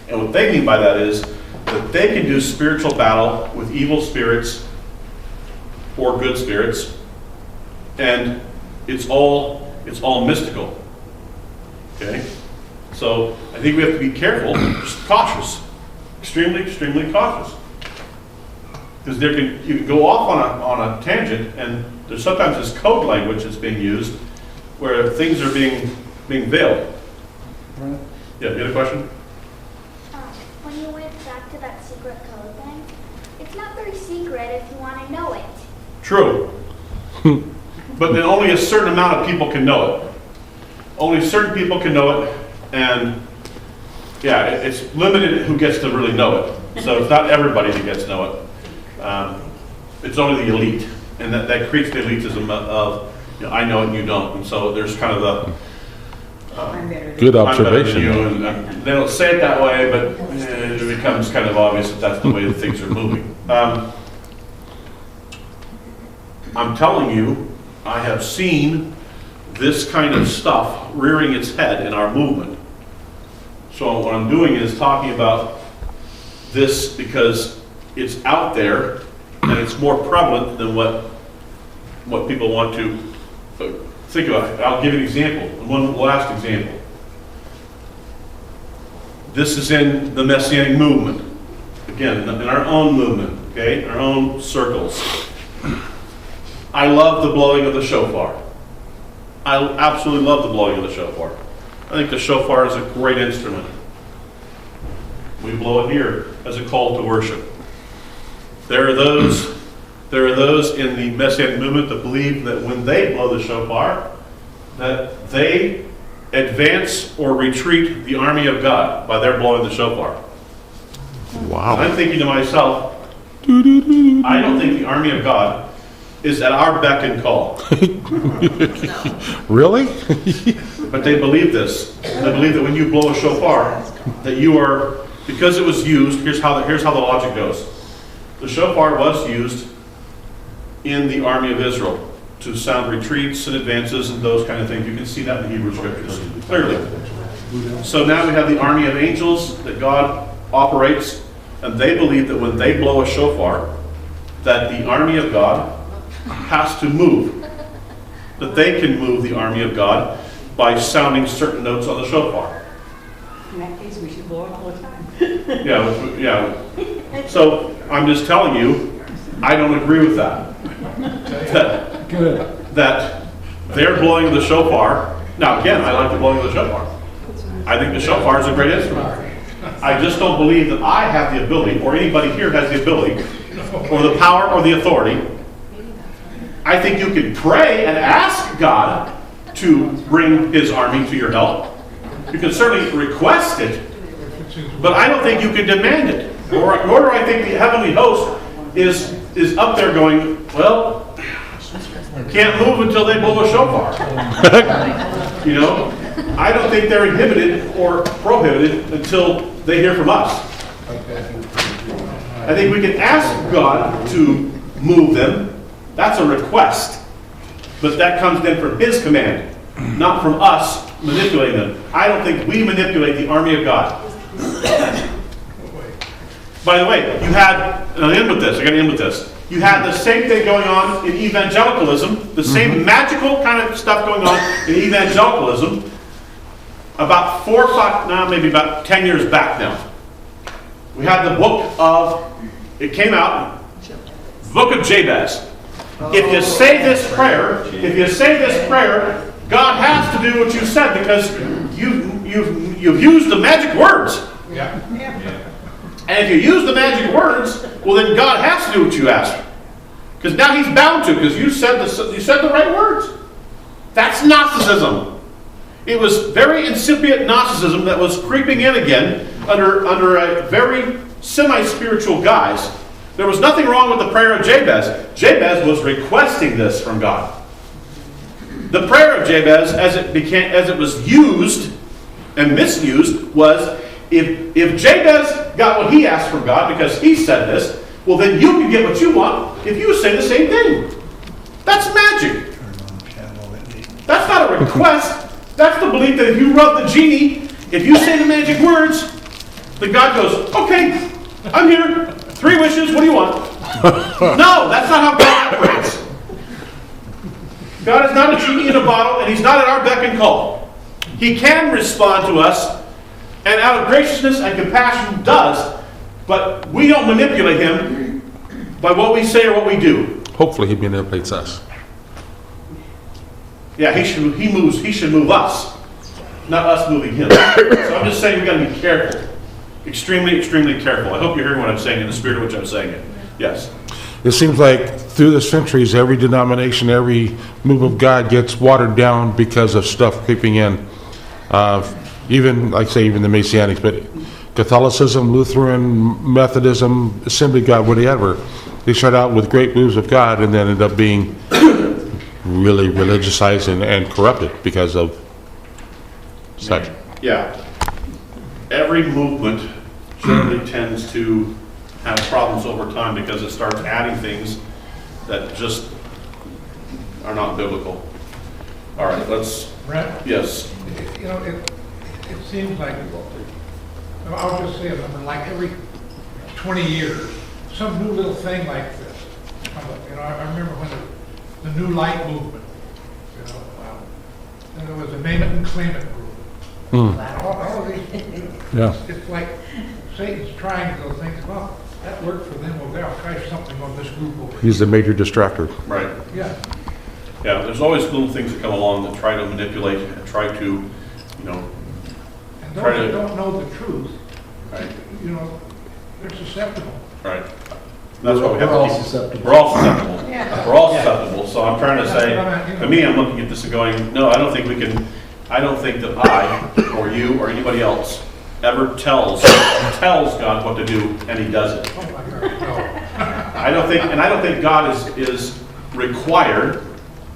And what they mean by that is that they can do spiritual battle with evil spirits or good spirits, and it's all mystical. Okay? So I think we have to be careful, just cautious, extremely, extremely cautious. Because you can go off on a tangent, and there's sometimes this code language that's being used where things are being veiled. Brent? Yeah, you had a question? When you went back to that secret code thing, it's not very secret if you want to know it. True. But then only a certain amount of people can know it. Only certain people can know it, and yeah, it's limited who gets to really know it. So it's not everybody that gets to know it. It's only the elite, and that creates the elitism of I know it and you don't. And so there's kind of the good observation. I'm better than you, and they don't say it that way, but it becomes kind of obvious that that's the way that things are moving. I'm telling you, I have seen this kind of stuff rearing its head in our movement. So what I'm doing is talking about this because it's out there and it's more prevalent than what people want to think about. I'll give you an example, one last example. This is in the Messianic movement. Again, in our own movement, okay, in our own circles. I love the blowing of the shofar. I absolutely love the blowing of the shofar. I think the shofar is a great instrument. We blow it here as a call to worship. There are those in the Messianic movement that believe that when they blow the shofar, that they advance or retreat the army of God by their blowing the shofar. Wow. And I'm thinking to myself, I don't think the army of God is at our beck and call. Really? But they believe this. They believe that when you blow a shofar, that you are, because it was used, here's how the logic goes. The shofar was used in the army of Israel to sound retreats and advances and those kind of things. You can see that in the Hebrew scriptures clearly. So now we have the army of angels that God operates, and they believe that when they blow a shofar, that the army of God has to move. That they can move the army of God by sounding certain notes on the shofar. In that case, we should blow it all the time. Yeah. So I'm just telling you, I don't agree with that. That they're blowing the shofar. Now again, I like the blowing of the shofar. I think the shofar is a great instrument. I just don't believe that I have the ability, or anybody here has the ability, or the power, or the authority. I think you can pray and ask God to bring His army to your help. You can certainly request it, but I don't think you can demand it. Nor do I think the heavenly host is up there going, well, can't move until they blow a shofar. You know, I don't think they're inhibited or prohibited until they hear from us. I think we can ask God to move them. That's a request. But that comes then from His command, not from us manipulating them. I don't think we manipulate the army of God. By the way, you had, and I got to end with this. You had the same thing going on in evangelicalism, the same magical kind of stuff going on in evangelicalism about 4 or 5, now maybe about 10 years back now. We had the book of, it came out, book of Jabez. If you say this prayer, God has to do what you said because you've used the magic words. Yeah. And if you use the magic words, well then God has to do what you ask. Because now He's bound to, because you said the right words. That's Gnosticism. It was very incipient Gnosticism that was creeping in again under a very semi-spiritual guise. There was nothing wrong with the prayer of Jabez. Jabez was requesting this from God. The prayer of Jabez, as it was used and misused, was if Jabez got what he asked from God because he said this, well then you can get what you want if you say the same thing. That's magic. That's not a request. That's the belief that if you rub the genie, if you say the magic words, then God goes, okay, I'm here. 3 wishes, what do you want? No, that's not how God operates. God is not a genie in a bottle, and he's not at our beck and call. He can respond to us, and out of graciousness and compassion does, but we don't manipulate him by what we say or what we do. Hopefully he manipulates us. Yeah, he should move us, not us moving him. So I'm just saying we got to be careful. Extremely, extremely careful. I hope you're hearing what I'm saying in the spirit of which I'm saying it. Yes. It seems like through the centuries, every denomination, every move of God gets watered down because of stuff creeping in. Even, like say, even the Messianics, but Catholicism, Lutheran, Methodism, Assembly of God, whatever. They start out with great moves of God and then end up being really religiousized and corrupted because of such. Yeah. Every movement generally tends to have problems over time because it starts adding things that just are not biblical. All right, let's. Brent? Yes. You know, it seems like, I'll just say a number, like every 20 years, some new little thing like this. You know, I remember when the New Light movement, you know, and there was a Name It and Claim It movement. All of these, Yeah. it's like Satan's trying to go think, well, that worked for them, well, I'll try something on this group over here. He's the major distractor. Right. Yeah. Yeah, there's always little things that come along that try to manipulate and try to, you know, And Try those to- that don't know the truth, right, you know, they're susceptible. right. That's why we have We're all to keep. susceptible. We're all susceptible. Yeah. We're all susceptible. So I'm trying to say, That's what I- to me, I'm looking at this and going, no, I don't think we can. I don't think that I or you or anybody else ever tells God what to do, and he does it. Oh my God, no. I don't think God is required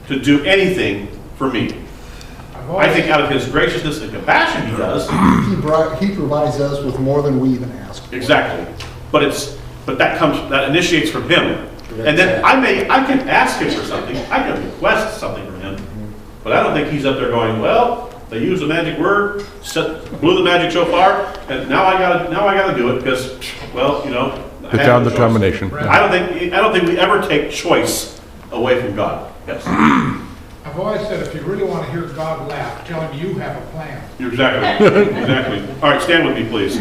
to do anything for me. I think out of his graciousness and compassion he does. He provides us with more than we even ask for. Exactly. But that initiates from him. And then I can ask him for something. I can request something from him. But I don't think he's up there going, well, they used the magic word, blew the magic shofar, and now I gotta do it because, well, you know. I Put have down no the choice. combination. I don't think we ever take choice away from God. Yes. I've always said, if you really want to hear God laugh, tell him you have a plan. You're exactly. Exactly. All right, stand with me, please.